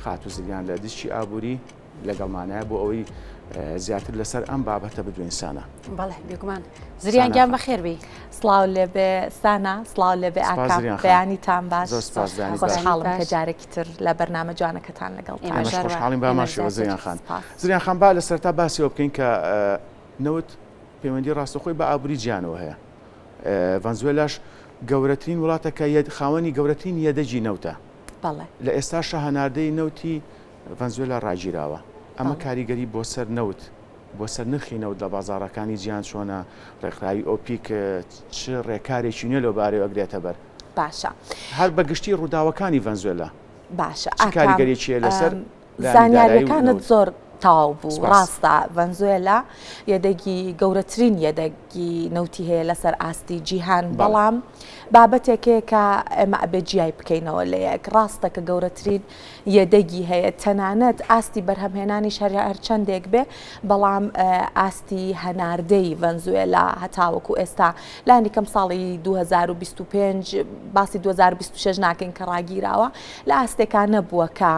خاتو زریان لە دیشتی ئابووری لەگەڵمانایە بۆ ئەوەی زیاتر لەسەر ئەم بابەتە بدوێنسانە. بەڵێ بێگومان زریان گیان بەخێر بی. سڵاو لێبێ سانە، سڵاو لێبێ ئاکام، بەیانیتان باش، خۆشحاڵم کە جارێکی تر لە بەرنامە جوانەکەتان لەگەڵ خۆشحاڵیم باماشەوە زریان خان. زریان خان با لە سەرتا باسیەوە بکەین کە نەوت پەیوەندی ڕاستەخۆی بە ئابووری گیانەوە هەیە. ڤەنزوێلاش گەورەترین وڵاتەکە خاوەنی گەورەترین یەدەجی نەوتە. لە ئێستاشە هەناردەی نەوتی ڤەنزوێلا ڕاگیراوە. ئەمە کاریگەری بۆ سەر نەوت، بۆ سەر نرخی نەوت لە بازاڕەکانی گیان چۆنە، ڕێکخراوی ئۆپیک چ ڕێکارێکی نوێ لەبارەوە ئەگرێتە بەر. باشە هەر بەگشتی ڕووداوەکانی ڤەنزوێلا باشە کاریگەریەکیە لەسەر زانیاریەکانت زۆر تاو بوو. ڕاستە ڤەنزوێلا یەدەگی گەورەترین یەدەگی نەوتی هەیە لەسەر ئاستی جیهان، بەڵام بابەتێکەیە کە ئێمە ئەبێ جیای بکەینەوە لە یەک. ڕاستە کە گەورەترین یەدەگی هەیە، تەنانەت ئاستی بەرهەمهێنانی هەر چەندێک بێ، بەڵام ئاستی هەناردەی ڤەنزوێلا هەتاوەکو ئێستا لانی کەم ساڵی 2025 باسی 2026 ناکەین کە ڕاگیراوە، لە ئاستێکان نەبووە کە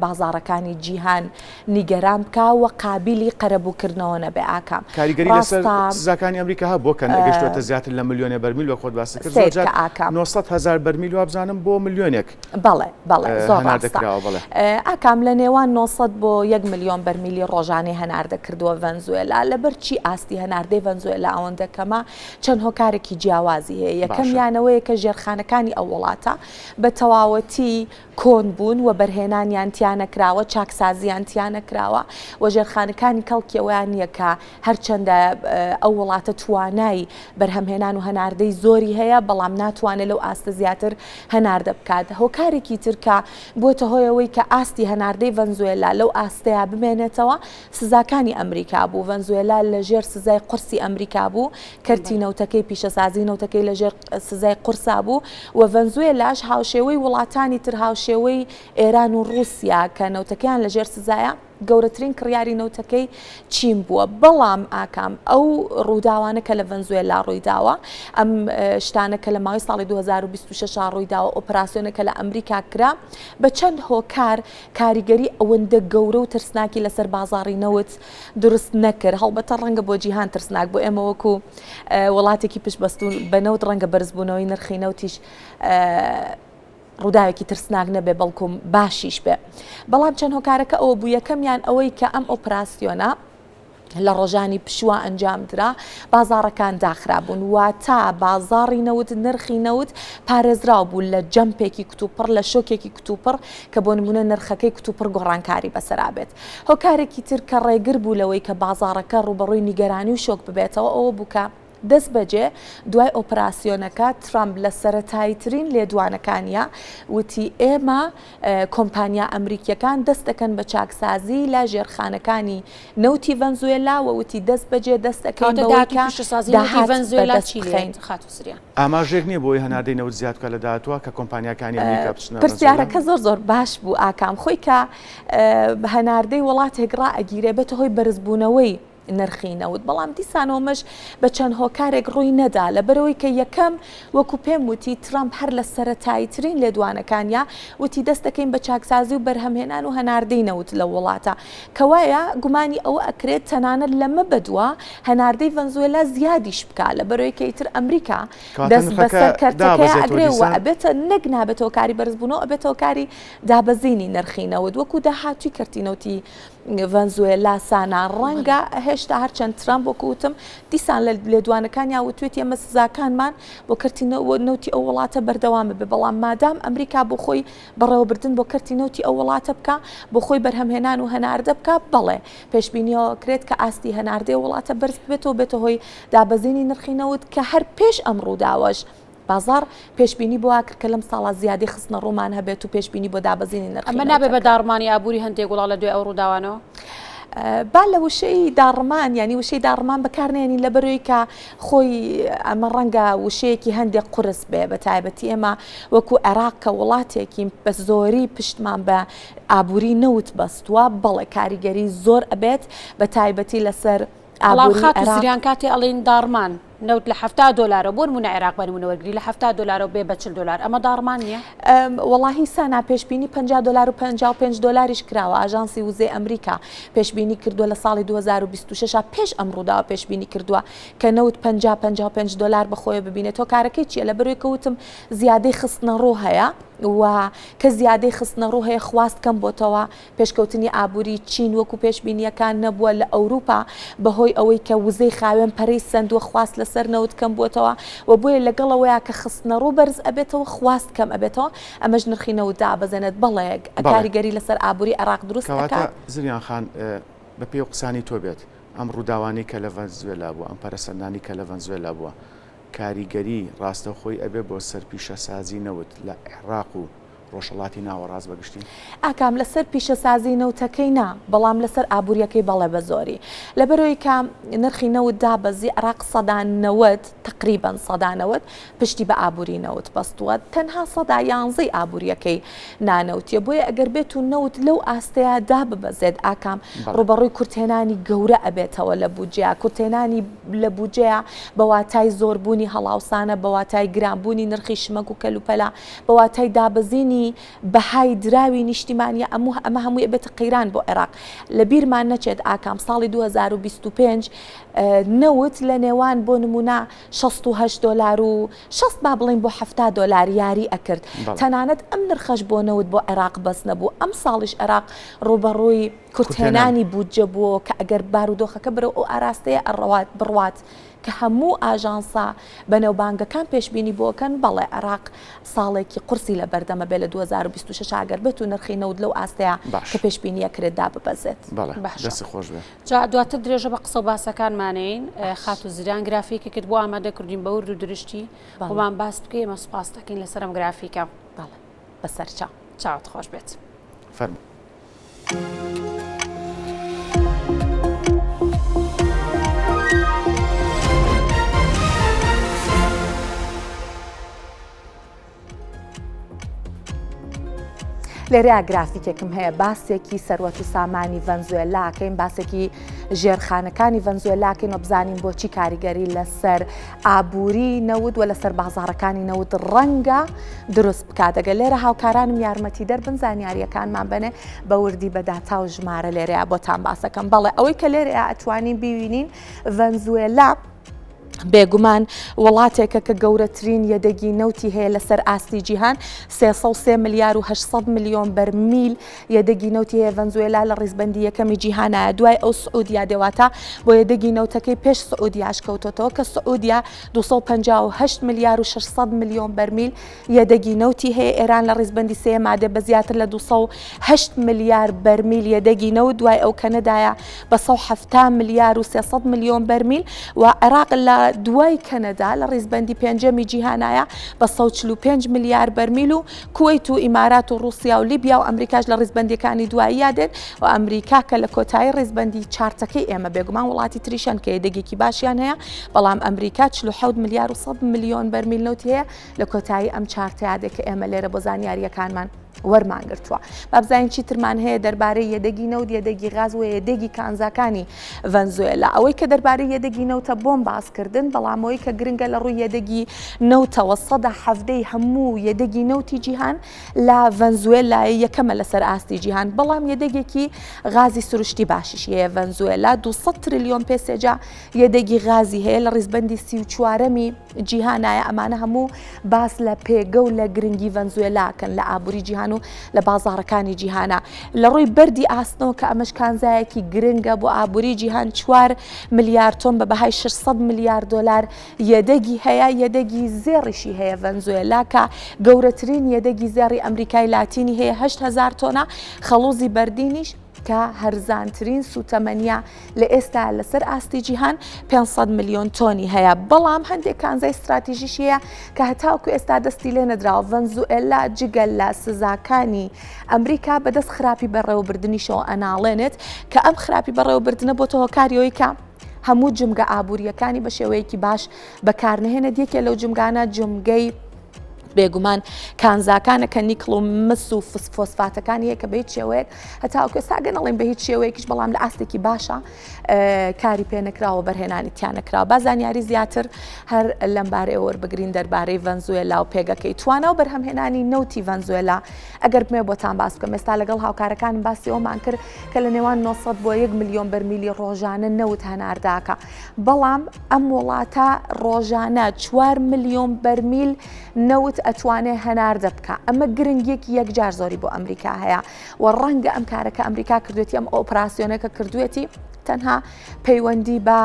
بازاڕەکانی جیهان نیگەران بکە و قابلی قەرەبووکردنەوە نەبێ. ئاکام کاریگەری لەسەر سزاکانی ئەمریکا هەبووە کە نەگەشتوێتە زیاتر لە ملیۆنە بەرمیل وە خۆت باس کرد، 900,000 بەرمیل وابزانم بۆ ملیۆنێک. بەڵێ زۆر ئاکام لە نێوان 900 بۆ 1 ملیۆن بەرمیلی ڕۆژانەی هەناردە کردووە ڤەنزوێلا. لەبەر چی ئاستی هەناردەی ڤەنزوێلا ئەوەندە کەمە؟ چەند هۆکارێکی جیاوازی هەیە. یەکەمیانەوەیە کە ژێرخانەکانی ئەو وڵاتە بە تەواوەتی کۆن بوون و بەرهێنانیان تیانەکراوە، چاکسازیان تیانەکراوە و ژێرخانەکانی کەڵکیەوەیان نییە کە هەرچەندە ئەو وڵاتە توانای بەرهەمهێنان و هەناردەی زۆری هەیە، بەڵام ناتوانێت لەو ئاستە زیاتر هەناردە بکات. هۆکارێکی ترکە بۆتە هۆیەوەی کە ئاستی هەناردەی ڤەنزوێلا لەو ئاستەیە بمێنێتەوە سزاکانی ئەمریکا بوو. ڤەنزوێلا لەژێر سزای قورسی ئەمریکا بوو، کەرتی نەوتەکەی پیشەسازی نەوتەکەی لەژێر سزای قورسا بوو و ڤەنزوێلاش هاوشێوەی وڵاتانی تر هاوشێوەی ئێران و رووسیا کە نەوتەکەیان لەژێر سزایە گەورەترین کڕیاری نەوتەکەی چین بووە. بەڵام ئاکام ئەو ڕووداوانە کە لە ڤەنزوێلا ڕوویداوە، ئەم شتانە کە لە ماوەی ساڵی 2026 ڕوویداوە، ئۆپراسیۆنەکە لە ئەمریکا کرا، بە چەند هۆکار کاریگەری ئەوەندە گەورە و ترسناکی لەسەر بازاڕی نەوت دروست نەکرد. هەڵبەتە ڕەنگە بۆ جیهان ترسناک، بۆ ئێمە وەکو وڵاتێکی پشتبەستون بە نەوت ڕەنگە بەرزبوونەوەی نرخی نەوتیش ڕووداوێکی ترسناک نەبێ، بەڵکوم باشیش بێ. بەڵام چەند هۆکارەکە ئەوە بوو. یەکەمیان ئەوەی کە ئەم ئۆپراسیۆنە لە ڕۆژانی پشووە ئەنجامدرا، بازاڕەکان داخرابوون، واتە بازاڕی نەوت، نرخی نەوت پارێزراو بوو لە جەمپێکی کتوپڕ، لە شۆکێکی کتوپڕ کە بۆ نمونە نرخەکەی کتوپڕ گۆڕانکاری بەسەرابێت. هۆکارێکی تر کە ڕێگر بوو لەوەی کە بازاڕەکە ڕوبەڕووی نیگەرانی و شۆک ببێتەوە ئەوە بووکە دەست بەجێ دوای ئۆپراسیۆنەکە ترامپ لە سەرەتاییترین لێدوانەکانیە وتی ئێمە کۆمپانیا ئەمریکیەکان دەست دەکەن بە چاکسازی لە ژێرخانەکانی نەوتی ڤەنزوێلا و وتی دەست بەجێ دەست دەکەین ئاماژێک نییە بۆی هەناردەی نەوت زیاد بکە لە داهاتوە کە کۆمپانیاکانی ئەمریکا بچنە. پرسیارەکە زۆر باش بوو ئاکام، خۆی کە هەناردەی وڵاتێک ڕائەگیرێ بێتە هۆی بەرزبوونەوەی نرخی نەوت، بەڵام دیسانەوەمەش بە چەند هۆکارێک ڕووی نەدا، لەبەرەوەی کە یەکەم وەکو پێم وتی ترامپ هەر لە سەرەتاییترین لێدوانەکانیا وتی دەست دەکەین بە چاکسازی و بەرهەمهێنان و هەناردەی نەوت لە وڵاتە، کەوایە گومانی ئەوە ئەکرێت تەنانەت لەمە بەدووە هەناردەی ڤەنزوێلا زیادیش بکە، لەبەرەوەی کە ئیتر ئەمریکا دەست بەسەر کەرتەکەی ئەگرێەوە ئەبێتە نەک نابێتەوە کاری بەرزبوونەوە، ئەبێتەوە کاری دابەزینی نرخی نەوت وەکو داهاتووی کەرتی نەوتی ڤەنزوێلا سانا. ڕەنگە هێشتا هەرچەند ترامپ وەکوتم دیسان لە لێدوانەکان یاوتوێت ئێمە سزاکانمان بۆ کەرتی نەوتی ئەو وڵاتە بەردەوامە بێ، بەڵام مادام ئەمریکا بۆ خۆی بەڕێوەبردن بۆ کەرتی نەوتی ئەو وڵاتە بکە، بۆ خۆی بەرهەمهێنان و هەناردە بکە، بەڵێ پێشبینیەوە کرێت کە ئاستی هەناردەی وڵاتە بەرز بێتەوە بێتە هۆی دابەزینی نرخی نەوت کە هەر پێش ئەم ڕووداوەش بازار پێشبینی بۆ کرد کە لەم ساڵە زیادی خستنە ڕوومان هەبێت و پێشبینی بۆ دابەزینی نرخی. ئەمە نابێ بە داڕمانی ئابووری هەندێک وڵات لە دوێ ئەو ڕووداوانەوە با لە وشەی داڕمان، ینی وشەی داڕمان بەکارنێنی لەبەرەوەی کە خۆی ئەمە ڕەنگە وشەیەکی هەندێک قورس بێ، بە تایبەتی ئێمە وەکو عێراق کە وڵاتێکی بە زۆری پشتمان بە ئابووری نەوت بەستووە، بەڵێ کاریگەری زۆر ئەبێت بە تایبەتی لەسەر ئابووری عێراق. سریان کاتی ئەڵێن داڕمان نەوت لە $70 بۆ نمونە عێراق بە نمونە وەرگری لە $70 بێ بە $40 ئەمە داڕمان نییە؟ وەڵاهی سانا پێشبینی $50 و $55 کراوە. ئاژانسی وزەی ئەمریکا پێشبینی کردووە لە ساڵی 2026 پێش ئەم ڕووداوە پێشبینی کردووە کە نەوت $50-55 بەخۆیە ببینێتەوە. کارەکەی چیە؟ لە بەروی کەوتم زیادەی خستنەڕۆ هەیە و کە زیادەی خستنەڕۆ هەیە خواست کەم بۆتەوە پێشکەوتنی ئابووری چین وەکو پێشبینیەکان نەبووە لە ئەوروپا بەهۆی ئەوەی کە وزەی خاوێن پەرەی سندووە خواست لەسەر نەوت کەم بۆتەوە و بۆیە لەگەڵەوەیە کە خستنەڕۆ بەرز ئەبێتەوە خواست کەم ئەبێتەوە ئەمەش نرخی نەوتدا بەزێنێت بەڵێک کاریگەری لەسەر ئابووری عێراق دروست دەکات. زریان خان بە پێی قسانی تۆ بێت ئەم ڕووداوانی کە لە ڤەنزوێلا بووە ئەم پەرەسەندانی کە لە ڤەنزوێلا بووە کاریگەری ڕاستەخۆی ئەبێ بۆ سەر پیشەسازی نەوت لە عێراق و ڕۆژهەڵاتی ناوەڕاست بەگشتی؟ ئاکام لەسەر پیشەسازی نەوتەکەی نا بەڵام لەسەر ئابوووریەکەی بەڵێ بە زۆری لەبەرەوەی کە نرخی نەوت دابەزی عێراق سەدا 90 تقریبان سەدا 90 پشتی بە ئابووری نەوت بەستووە تەنها سەدا 11 ئابوووریەکەی نانەوتیە بۆیە ئەگەر بێت و نەوت لەو ئاستەیە داببەزێت ئاکام ڕوبەڕووی کورتێنانی گەورە ئەبێتەوە لە بودجەیە کورتێنانی لە بودجەیە بەواتای زۆربوونی هەڵاوسانە بەواتای گرانبوونی نرخی شمەک و کەلوپەلا بەواتای دابەزینی بەهای دراوی نیشتیمانیە ئەمە هەمووی بێتە قەیران بۆ عێراق لە بیرمان نەچێت ئاکام ساڵی 2025 نەوت لە نێوان بۆ نمونە $68 و 60 با بڵین بۆ $70 یاری ئەکرد تەنانەت ئەم نرخەش بۆ نەوت بۆ عێراق بەس نەبوو ئەم ساڵیش عێراق ڕوبەڕووی کورتێنانی بودجە بووە کە ئەگەر بارودۆخەکە برە ئەو ئاراستەیە ئەڕەوات بڕوات کە هەموو ئاژانسا بەنێوبانگەکان پێشبینی بۆکەن بەڵێ عێراق ساڵێکی قورسی لە بەردەمە بێ لە 2026 ئەگەر بێت و نرخی نەوت لەو ئاستەیە کە پێشبینیە کرێت داببەزێت. دەستی خۆش بێت. جا دواتر درێژە بە قسە و باسەکانمانین خات و زیران گرافیکێکت بۆ ئامادە کردین بە ورد و درشتی بۆمان باس بکەی ئێمە سوپاس دەکەین لەسەر ئەم گرافیکە. بەڵێ بەسەر چاوت خۆش بێت. فەرموو. لێرەیە گرافیکێکم هەیە باسێکی سەروەت و سامانی ڤەنزوێلاکەین باسێکی ژێرخانەکانی ڤەنزوێلاکەین و بزانین بۆچی کاریگەری لەسەر ئابووری نەوت و لەسەر بازاڕەکانی نەوت ڕەنگە دروست بکات. ئەگەر لێرە هاوکارانم یارمەتی دەربن زانیاریەکانمان بنێ بە وردی بەداتا و ژمارە لێرەیە بۆتان باسەکەم. بەڵێ ئەوەی کە لێرەیە ئەتوانین بیوینین ڤەنزوێلا بێگومان وڵاتێکە کە گەورەترین یەدەگی نەوتی هەیە لەسەر ئاستی جیهان 303 ملیار و 800 میلیۆن بەرمیل یەدەگی نەوتی هەیە ڤەنزوێلا لە ڕیزبەندی یەکەمی جیهانە دوای ئەو سعودیا دێواتە بۆ یەدەگی نەوتەکەی پێش سعودیاش کەوتۆتەوە کە سعودیا 258 ملیار و 600 میلیۆن بەرمیل یەدەگی نەوتی هەیە ئێران لە ڕیزبەندی سێما دێ بە زیاتر لە 208 ملیار بەرمیل یەدەگی نەوت دوای ئەو کەنەدایە بە 170 ملیار و 300 میلیۆن بەرمیل و عێراق لە دوای کەنەدا لە ڕیزبەندی پێنجەمی جیهانایە بە 145 ملیار بەرمیل و کوێیت و ئیمارات و رووسیا و لیبیا و ئەمریکاش لە ڕیزبەندیەکانی دواییە دێن و ئەمریکا کە لە کۆتایی ڕیزبەندی چارتەکەی ئێمە بێگومان وڵاتی تریشان کە یەدەگێکی باشیان هەیە بەڵام ئەمریکا 47 ملیار و 100 میلیۆن بەرمیل نەوت هەیە لە کۆتایی ئەم چارتەیە کە ئێمە لێرە بۆ زانیاریەکانمان وەرمانگرتووە. بابزانین چی ترمان هەیە دەربارەی یەدەگی نەوت یەدەگی غاز و یەدەگی کانزاکانی ڤەنزوێلا ئەوەی کە دەربارەی یەدەگی نەوتە بۆم باسکردن بەڵامەوەی کە گرنگە لە ڕووی یەدەگی نەوتەوە 117 هەموو یەدەگی نەوتی جیهان لە ڤەنزوێلا یەکەمە لەسەر ئاستی جیهان بەڵام یەدەگێکی غازی سروشتی باشیش هەیە ڤەنزوێلا 200 تریلیۆن پێسێجا یەدەگی غازی هەیە لە ڕیزبەندی 34ەمی جیهانایە ئەمانە هەموو باس لە پێگە و لە گرنگی ڤەنزوێلاکەن لە ئابووری جیهان و لە بازاڕەکانی جیهانە لە ڕووی بەردی ئاستنەوە کە ئەمەش کانزایەکی گرنگە بۆ ئابووری جیهان 4 ملیار تۆن بە بەهای 600 ملیار دلار یەدەگی هەیە یەدەگی زێڕیشی هەیە ڤەنزوێلا کە گەورەترین یەدەگی زێڕی ئەمریکای لاتینی هەیە 8,000 تۆنە خەڵوزی بەردینیش کە هەرزانترین سوتەمەنیا لە ئێستا لەسەر ئاستی جیهان 500 میلیۆن تۆنی هەیە بەڵام هەندێک کانزای استراتیژیش هەیە کە هەتاوکو ئێستا دەستی لێ نەدراوە ڤەنزوێلا جگەل لە سزاکانی ئەمریکا بەدەست خراپی بەڕێوەبردنیشەوە ئەناڵێنێت کە ئەم خراپی بەڕێوەبردنە بۆ هۆکاریەوەی کە هەموو جمگە ئابوووریەکانی بە شێوەیەکی باش بەکارنهێنێت یەکێ لەو جمگانە جمگەی بێگومان کانزاکانە کە نیکڵ و مس و فۆسفاتەکانی هەیە کە بە هیچ شێوەیەک هەتاوکە ساگە نەڵێن بە هیچ شێوەیەکیش بەڵام لە ئاستێکی باشە کاری پێنەکراوە بەرهێنانی تیانەکراوە با زانیاری زیاتر هەر لەمبارەی وەربگرین دەربارەی ڤەنزوێلا و پێگەکەی توانە و بەرهەمهێنانی نەوتی ڤەنزوێلا ئەگەر بمێ بۆتان باس بکەم ئێستا لەگەڵ هاوکارەکانم باسی ئەومان کرد کە لە نێوان 900 بۆ 1 ملیۆن بەرمیلی ڕۆژانە نەوت هەنارداکە بەڵام ئەم وڵاتە ڕۆژانە 4 ملیۆن بەرمیل نەوت ئەتوانێ هەناردە بکە ئەمە گرنگیەکی یەکجار زۆری بۆ ئەمریکا هەیە و ڕەنگە ئەم کارەکە ئەمریکا کردوێتی ئەم ئۆپراسیۆنەکە کردوێتی تەنها پەیوەندی بە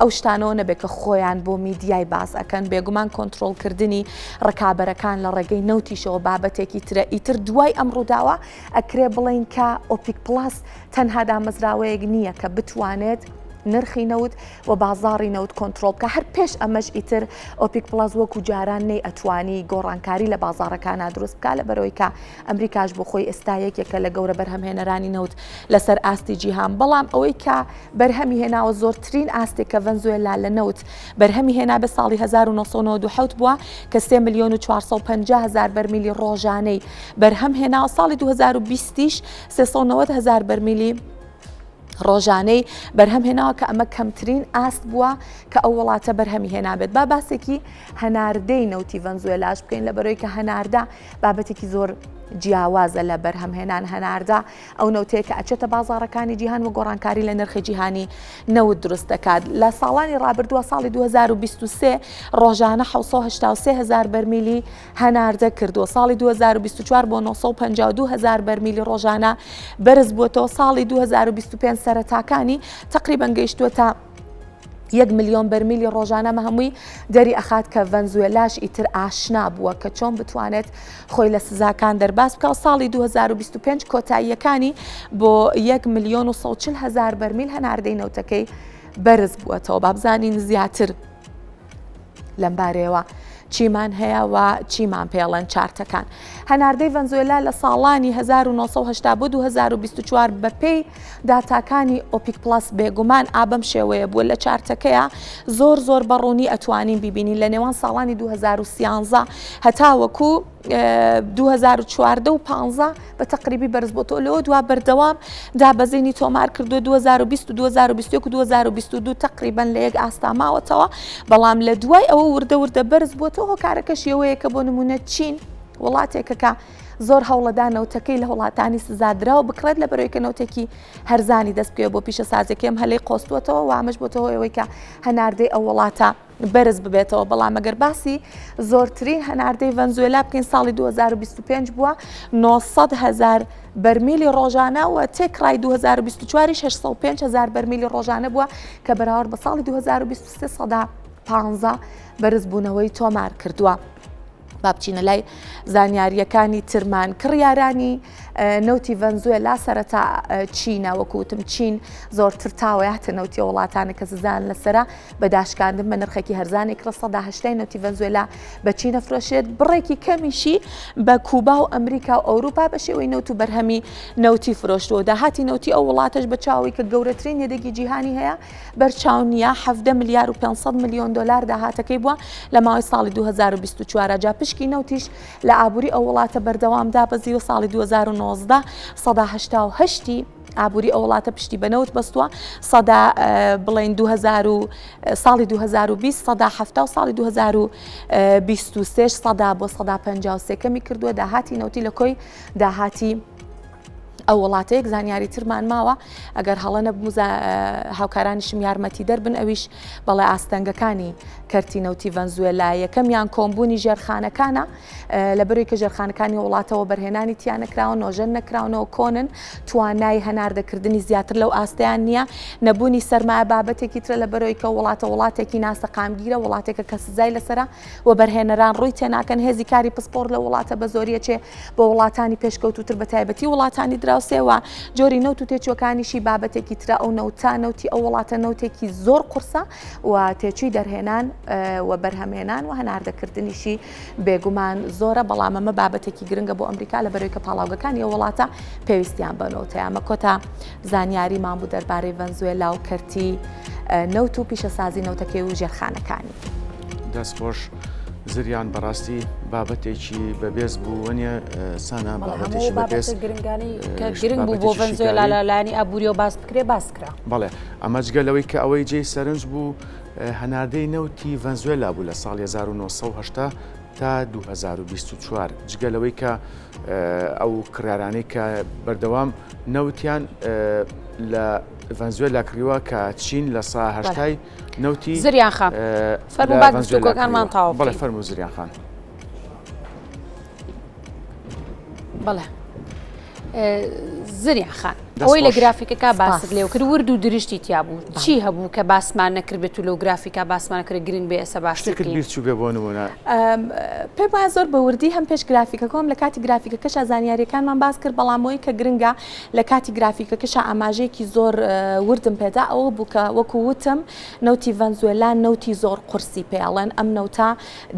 ئەو شتانەوە نەبێت کە خۆیان بۆ میدیای باز ئەکەن بێگومان کۆنتترۆلکردنی ڕکابەرەکان لە ڕێگەی نەوتیشەوە بابەتێکی ترە ئیتر دوای ئەم ڕووداوە ئەکرێ بڵین کە ئۆپیک پلاس تەنها دامەزراوەیەک نییە کە بتوانێت نرخی نەوت و بازاڕی نەوت کۆنتترۆل بکە هەر پێش ئەمەش ئیتر ئۆپیک پلاس وەکو جاران نەی ئەتوانی گۆڕانکاری لە بازاڕەکانە دروست بکە لە بەرەوەی کە ئەمریکاش بۆ خۆی ئێستا یەکێکە لە گەورە بەرهەمهێنەرانی نەوت لەسەر ئاستی جیهان بەڵام ئەوەی کە بەرهەمی هێناوە زۆرترین ئاستێک کە ڤەنزوێلا لە نەوت بەرهەمی هێنا بە ساڵی 1997 بووە کە 3 ملیۆن و 450 هزار بەرمیلی ڕۆژانەی بەرهەم هێناوە ساڵی 2020 390 هزار بەرمیلی ڕۆژانەی بەرهەم هێناوە کە ئەمە کەمترین ئاست بووە کە ئەو وڵاتە بەرهەمی هێنابێت با باسێکی هەناردەی نەوتی ڤەنزوێلاش بکەین لە بەرەوەی کە هەناردا بابەتێکی زۆر جیاوازە لە بەرهەمهێنان هەناردا ئەو نەوتەیە کە ئەچێتە بازاڕەکانی جیهان و گۆڕانکاری لە نرخی جیهانی نەوت دروست دەکات لە ساڵانی ڕابردووە ساڵی 2023 ڕۆژانە 783 هزار بەرمیلی هەناردە کردووە ساڵی 2024 بۆ 952 هزار بەرمیلی ڕۆژانە بەرز بووەتەوە ساڵی 2025 سەرەتاکانی تقریباً گەیشتووەتە 1 ملیۆن بەرمیلی ڕۆژانەمە هەمووی دەری ئەخات کە ڤەنزوێلاش ئیتر ئاشنا بووە کە چۆن بتوانێت خۆی لە سزاکان دەرباز بکە و ساڵی 2025 کۆتاییەکانی بۆ 1 ملیۆن و 140 هزار بەرمیل هەناردەی نەوتەکەی بەرز بووەتەوە با بزانین زیاتر لەم بارەیەوە چیمان هەیە و چیمان پێڵەن چارتەکان هەناردەی ڤەنزوێلا لە ساڵانی 1970 بۆ 2024 بەپێی داتاکانی ئۆپیک پلاس بێگومان ئابەم شێوەیە بووە لە چارتەکەیە زۆر بەڕوونی ئەتوانین ببینین لە نێوان ساڵانی 2013 هەتاوەکو 2014 و 15 بە تقریبی بەرز بۆتەوە لەوە دوا بەردەوام دابەزینی تۆمار کردو 2020 و 2021 و 2022 تقریبا لە یەک ئاستا ماوەتەوە بەڵام لە دوای ئەوە وردە بەرز بۆتەوە هۆکارەکەش یەوەیەکە بۆ نمونە چین وڵاتێکەکە زۆر هەوڵەدا نەوتەکەی لە وڵاتانی سزادراوە بکرێت لە بەرەوەی کە نەوتێکی هەرزانی دەست پێوە بۆ پیشە سازێکم هەلەی قۆستوەتەوە و ئامەش بۆتەوە ئەوەی کە هەناردەی ئەو وڵاتە بەرز ببێتەوە بەڵام ئەگەر باسی زۆرترین هەناردەی ڤەنزوێلا بکەین ساڵی 2025 بووە 900 هزار بەرمیلی ڕۆژانە و تێکڕای 2024 605 هزار بەرمیلی ڕۆژانە بووە کە بەراورد بە ساڵی 2023 سەدا 15 بەرزبوونەوەی تۆمار کردووە. با بچینە لای زانیاریەکانی ترمان کڕیارانی نەوتی ڤەنزوێلا سەرەتا چینە وەکوتم چین زۆرتر تاوەیاتە نەوتی وڵاتانە کە زان لەسرە بە داشکاندن بە نرخێکی هەرزانێک ڕە 180 نەوتی ڤەنزوێلا بە چینە فرۆشێت بڕێکی کەمیشی بە کوبا و ئەمریکا و ئەوروپا بە شێوەی نەوت و بەرهەمی نەوتی فرۆشتەوە داهاتی نەوتی ئەو وڵاتەش بە چاوی کە گەورەترین یەدەگی جیهانی هەیە بەرچاو نیە 17 ملیار و 500 میلیۆن دلار داهاتەکەی بووە لە ماوەی ساڵی 2024 جا پشکی نەوتیش لە ئابووری ئەو وڵاتە بەردەوام دابەزیوە ساڵی 2019 188 ئابووری ئەو وڵاتە پشتی بەنەوت بەستووە سەدا بڵێن 2000 ساڵی 2020 سەدا هەفتا و ساڵی 2023 سەدا بۆ 153 کەمی کردووە داهاتی نەوتی لە کۆی داهاتی ئەو وڵاتەیەک زانیاری ترمان ماوە ئەگەر هەڵە نەبوو هاوکارانیشم یارمەتی دەربن ئەویش بەڵێ ئاستەنگەکانی کەرتی نەوتی ڤەنزوێلا یەکەمیان کۆمبوونی ژێرخانەکانە لە بەرەوەی کە ژێرخانەکانی وڵاتەوە بەرهێنانی تیانەکراوە نۆژەن نەکراونەوە کۆنن توانای هەناردەکردنی زیاتر لەو ئاستەیان نییە نەبوونی سەرمایە بابەتێکی ترە لە بەرەوەی کە وڵاتێکی ناسە قامگیرە وڵاتێکە کە سزای لەسرە و بەرهێنەران ڕووی تێناکەن هێزی کاری پسپۆر لە وڵاتە بە زۆریەچێ بۆ وڵاتانی پێشکەوتوتر بە تایبەتی وڵاتانی دراوسێەوە جۆری نەوت و تێچوەکانیشی بابەتێکی ترە ئەو نەوتی ئەو وڵاتە نەوتێکی زۆر قورسە و تێچووی دەرهێنان و بەرهەمهێنان و هەناردەکردنیشی بێگومان زۆرە بەڵام ئەمە بابەتێکی گرنگە بۆ ئەمریکا لە بەرەوەی کە پاڵاوگەکانی ئەو وڵاتە پێویستیان بە نەوتەیە ئەمە کۆتا زانیاریمان بوو دەربارەی ڤەنزوێلا و کەرتی نەوت و پیشەسازی نەوتەکەی و ژێرخانەکانی دەستخۆش زریان بەڕاستی بابەتێکی بەبێز بوو وەنیە سانە بابەتێکی بەبێز گرنگانی کە گرنگ بوو بۆ ڤەنزوێلا لەلایەنی ئابووری و باس بکرێ باس کرا. بەڵێ ئەمە جگەلەوەی کە ئەوەی جێی سەرنج بوو هەناردەی نەوتی ڤەنزوێلا بوو لە ساڵی 1970 تا 2024 جگەلەوەی کە ئەو کڕارانەی کە بەردەوام نەوتیان لە ڤەنزوێلا کڕیوە کە چین لە ساهەشتای نەوتی زریان خان فەرموو با گفتوگۆکانمان تەواو بڵێ فەرموو زریان خان. بەڵێ زریان خان ئەوەی لە گرافیکەکە باست لێو کرد ورد و درشتی تیا بوو چی هەبوو کە باسمان نەکردبێت و لەو گرافیکا باسمان کرد گرنگ بێ ئێستا باشتر بیرچوو بێ بۆ نمونە پێم وایە زۆر بە وردی هەم پێش گرافیکەکەم لە کاتی گرافیکەکەشە زانیاریەکانمان باس کرد بەڵامەوەی کە گرنگە لە کاتی گرافیکەکەشە ئاماژەیەکی زۆر وردم پێدا ئەوە بوو کە وەکو وتم نەوتی ڤەنزوێلا نەوتی زۆر قورسی پێڵێن ئەم نەوتە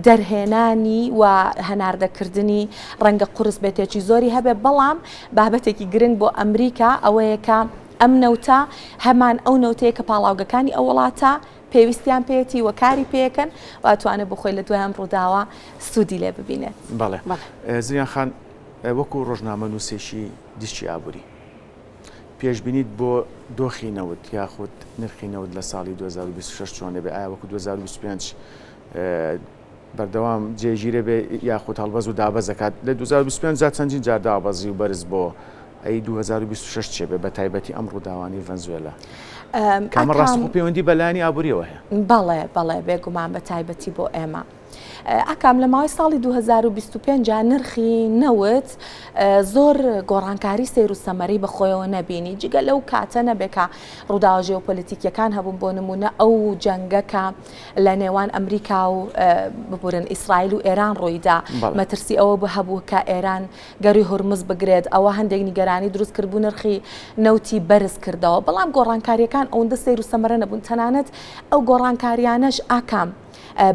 دەرهێنانی و هەناردەکردنی ڕەنگە قورس بێتێکی زۆری هەبێ بەڵام بابەتێکی گرنگ بۆ ئەمریکا ئەوەیە کە ئەم نەوتە هەمان ئەو نەوتەیە کە پاڵاوگەکانی ئەو وڵاتە پێویستیان پێێتی و کاری پێەکەن واتوانێت بخۆی لە دوای ئەم ڕووداوە سوودی لێ ببینێت. بەڵێ زریان خان وەکو ڕۆژنامە نووسێکی دیشتی ئابووری پێشبینیت بۆ دۆخی نەوت یاخود نرخی نەوت لە ساڵی 2026 چۆن دەبێت ئایا وەکو 2025 بەردەوام جێگیرە بێ یاخود هەڵبەز و دابەزەکات لە 2025 جا چەندین جار دابەزی و بەرز بۆ ئەی 2026 چێ بێ بە تایبەتی ئەم ڕووداوانی ڤەنزوێلا کامە ڕاستەخۆ پەیوەندی بەلایانی ئابووریەوە هەیە. بەڵێ بێگومان بە تایبەتی بۆ ئێمە ئەکام لە ماوەی ساڵی 2025 نرخی نەوت زۆر گۆڕانکاری سیر و سەمەری بەخۆیەوە نەبینی جگە لەو کاتە نەبێکە ڕووداوە ژێوپۆلیتیکیەکان هەبوون بۆ نمونە ئەو جەنگەکە لە نێوان ئەمریکا و ببورن ئیسرائیل و ئێران ڕۆیدا مەترسی ئەوە بە هەبوو کە ئێران گەری هورمز بگرێت ئەوە هەندێک نیگەرانی دروست کردبوو نرخی نەوتی بەرز کردەوە بەڵام گۆڕانکاریەکان ئەوەندە سیر و سەمەرە نەبوون تەنانەت ئەو گۆڕانکاریانەش ئاکام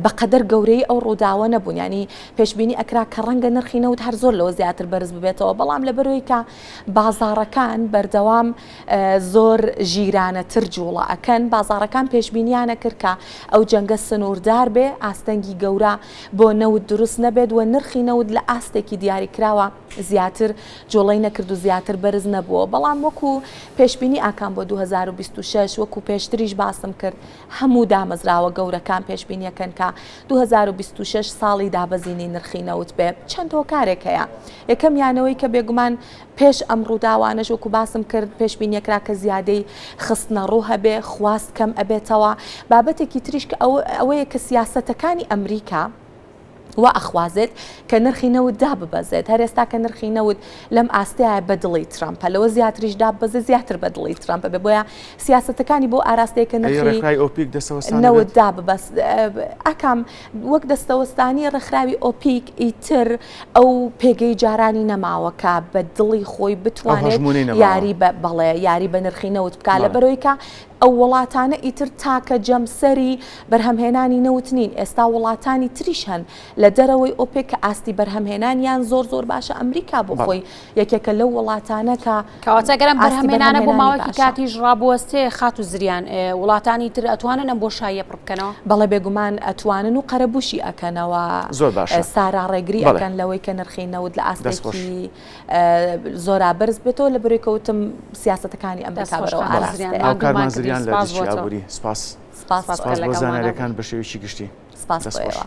بەقەدەر گەورەی ئەو ڕووداوە نەبوون ینی پێشبینی ئەکرا کە ڕەنگە نرخی نەوت هەر زۆر لەوە زیاتر بەرز ببێتەوە بەڵام لەبەرەوەی کە بازاڕەکان بەردەوام زۆر ژیرانەتر جوڵە ئەکەن بازاڕەکان پێشبینیانە کرد کە ئەو جەنگە سنووردار بێ ئاستەنگی گەورە بۆ نەوت دروست نەبێت و نرخی نەوت لە ئاستێکی دیاریکراوە زیاتر جوڵەی نەکرد و زیاتر بەرز نەبووە بەڵام وەکو پێشبینی ئاکان بۆ 2026 وەکو پێشتریش باسم کرد هەموو دامەزراوە گەورەکان پێشبینیەکەن کە 2026 ساڵی دابەزینی نرخی نەوت بێ چەند هۆکارێک هەیە یەکەم یانەوەی کە بێگومان پێش ئەم ڕووداوانەش وەکو باسم کرد پێشبینیەکرا کە زیادەی خستنە ڕوو هەبێ خواست کەم ئەبێتەوە بابەتێکی تریش کە ئەوەیە کە سیاسەتەکانی ئەمریکا و ئەخوازێت کە نرخی نەوت داببەزێت هەر ئێستا کە نرخی نەوت لەم ئاستەیە بە دڵی ترامپە لەوە زیاتریش داببەزێت زیاتر بە دڵی ترامپە بێ بۆیە سیاسەتەکانی بۆ ئاراستەیەکە نرخی نەوت داببەس ئەکام وەک دەستەوەستانی ڕێکخراوی ئۆپیک ئیتر ئەو پێگەی جارانی نەماوەکە بە دڵی خۆی بتوانێت یاری بە نرخی نەوت بکات لەبەرەوەی کە ئەو وڵاتانە ئیتر تاکە جەمسەری بەرهەمهێنانی نەوتنین ئێستا وڵاتانی تریش هەن لە دەرەوەی ئۆپێک کە ئاستی بەرهەمهێنانیان زۆر باشە ئەمریکا بۆ خۆی یەکێکە لەو وڵاتانە کە کەواتەگەرم بەرهەمهێنانە بۆ ماوەکی کاتیش ڕابوەستێ خات و زریان وڵاتانی تر ئەتوانن ئەم بۆ شایە پڕ بکەنەوە بەڵێ بێگومان ئەتوانن و قەرەبوشی ئەکەنەوە زۆر باشە سارا ڕێگری ئەکەن لەوەی کە نرخی نەوت لە ئاستێکی زۆرا بەرز بێتەوە لەبەرەوەی کەوتم سیاسەتەکانی ئەمریکا بەرەوە ئاراستەیە سپاس بۆ زانیاریەکان بە شێوەیەکی گشتی. سپاس بۆ ئێوە.